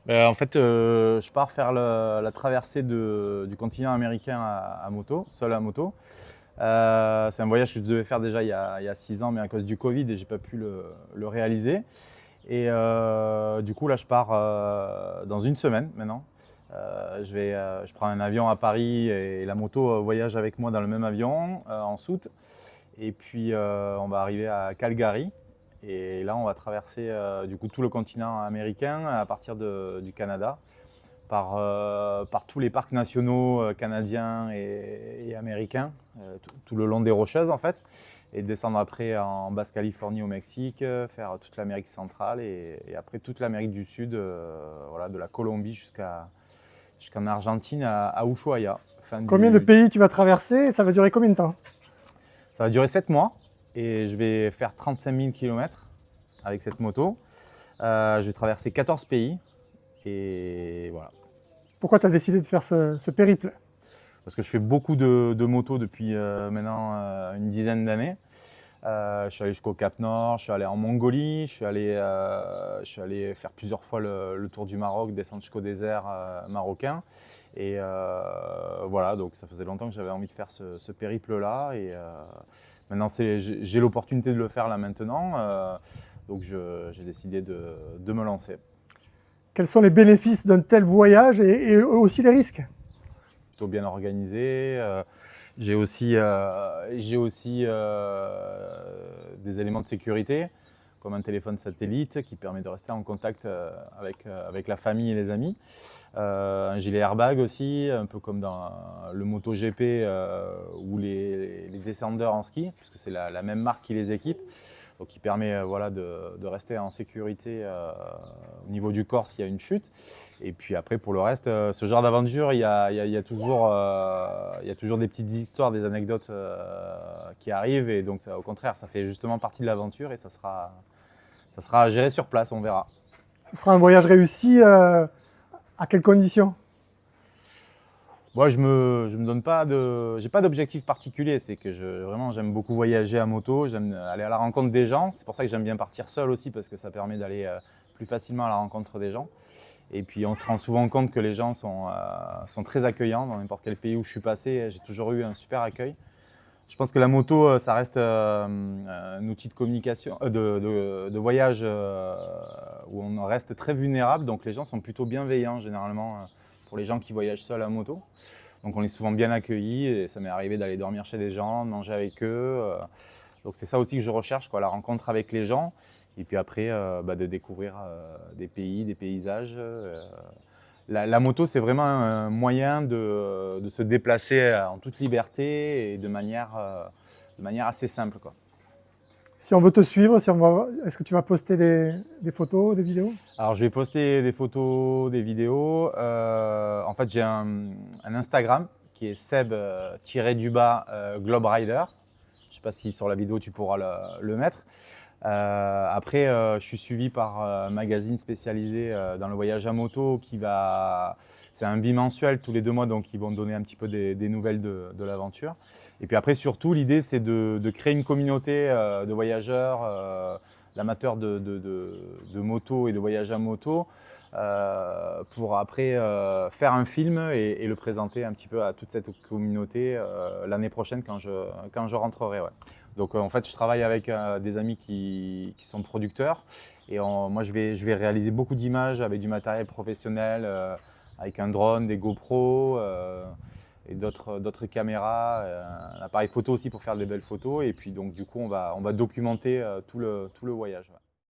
En fait, je pars faire la traversée du continent américain à moto, seul à moto. C'est un voyage que je devais faire déjà il y a 6 ans, mais à cause du Covid, j'ai pas pu le réaliser. Et du coup, là, je pars dans une semaine maintenant. Je prends un avion à Paris et la moto voyage avec moi dans le même avion en soute. Et puis, on va arriver à Calgary. Et là, on va traverser du coup tout le continent américain à partir du Canada, par tous les parcs nationaux canadiens et américains, tout le long des Rocheuses en fait, et descendre après en Basse-Californie au Mexique, faire toute l'Amérique centrale et après toute l'Amérique du Sud, voilà, de la Colombie jusqu'en Argentine à Ushuaia. Combien de pays tu vas traverser et ça va durer combien de temps? Ça va durer 7 mois et je vais faire 35 000 km avec cette moto. Je vais traverser 14 pays et voilà. Pourquoi tu as décidé de faire ce périple? Parce que je fais beaucoup de motos depuis maintenant une dizaine d'années. Je suis allé jusqu'au Cap Nord, je suis allé en Mongolie, je suis allé faire plusieurs fois le tour du Maroc, descendre jusqu'au désert marocain. Et voilà, donc ça faisait longtemps que j'avais envie de faire ce périple-là. Et maintenant, j'ai l'opportunité de le faire là maintenant. Donc j'ai décidé de me lancer. Quels sont les bénéfices d'un tel voyage et aussi les risques? Plutôt bien organisé. J'ai aussi des éléments de sécurité, comme un téléphone satellite qui permet de rester en contact avec la famille et les amis. Un gilet airbag aussi, un peu comme dans le MotoGP ou les descendeurs en ski, puisque c'est la même marque qui les équipe. Donc qui permet voilà, de rester en sécurité au niveau du corps s'il y a une chute. Et puis après, pour le reste, ce genre d'aventure, il y a toujours des petites histoires, des anecdotes qui arrivent. Et donc, au contraire, ça fait justement partie de l'aventure et ça sera à gérer sur place, on verra. Ce sera un voyage réussi à quelles conditions? Moi, je me donne pas j'ai pas d'objectif particulier. C'est que vraiment, j'aime beaucoup voyager à moto. J'aime aller à la rencontre des gens. C'est pour ça que j'aime bien partir seul aussi parce que ça permet d'aller plus facilement à la rencontre des gens. Et puis, on se rend souvent compte que les gens sont très accueillants dans n'importe quel pays où je suis passé. J'ai toujours eu un super accueil. Je pense que la moto, ça reste un outil de communication, de voyage où on reste très vulnérable. Donc, les gens sont plutôt bienveillants généralement pour les gens qui voyagent seuls à moto. Donc on est souvent bien accueillis et ça m'est arrivé d'aller dormir chez des gens, de manger avec eux. Donc c'est ça aussi que je recherche, quoi, la rencontre avec les gens. Et puis après, de découvrir des pays, des paysages. La moto, c'est vraiment un moyen de se déplacer en toute liberté et de manière assez simple, quoi. Si on veut te suivre, est-ce que tu vas poster des photos, des vidéos? Alors, je vais poster des photos, des vidéos. En fait, j'ai un Instagram qui est Seb-du-bas Globe Rider. Je ne sais pas si sur la vidéo tu pourras le mettre. Après, je suis suivi par un magazine spécialisé dans le voyage à moto c'est un bimensuel tous les 2 mois, donc ils vont donner un petit peu des nouvelles de l'aventure. Et puis après, surtout, l'idée, c'est de créer une communauté de voyageurs, d'amateurs de moto et de voyage à moto, pour après faire un film et le présenter un petit peu à toute cette communauté l'année prochaine quand je rentrerai. Ouais. Donc en fait, je travaille avec des amis qui sont producteurs et moi je vais réaliser beaucoup d'images avec du matériel professionnel, avec un drone, des GoPro et d'autres caméras, un appareil photo aussi pour faire des belles photos. Et puis donc du coup, on va documenter tout le voyage. Ouais.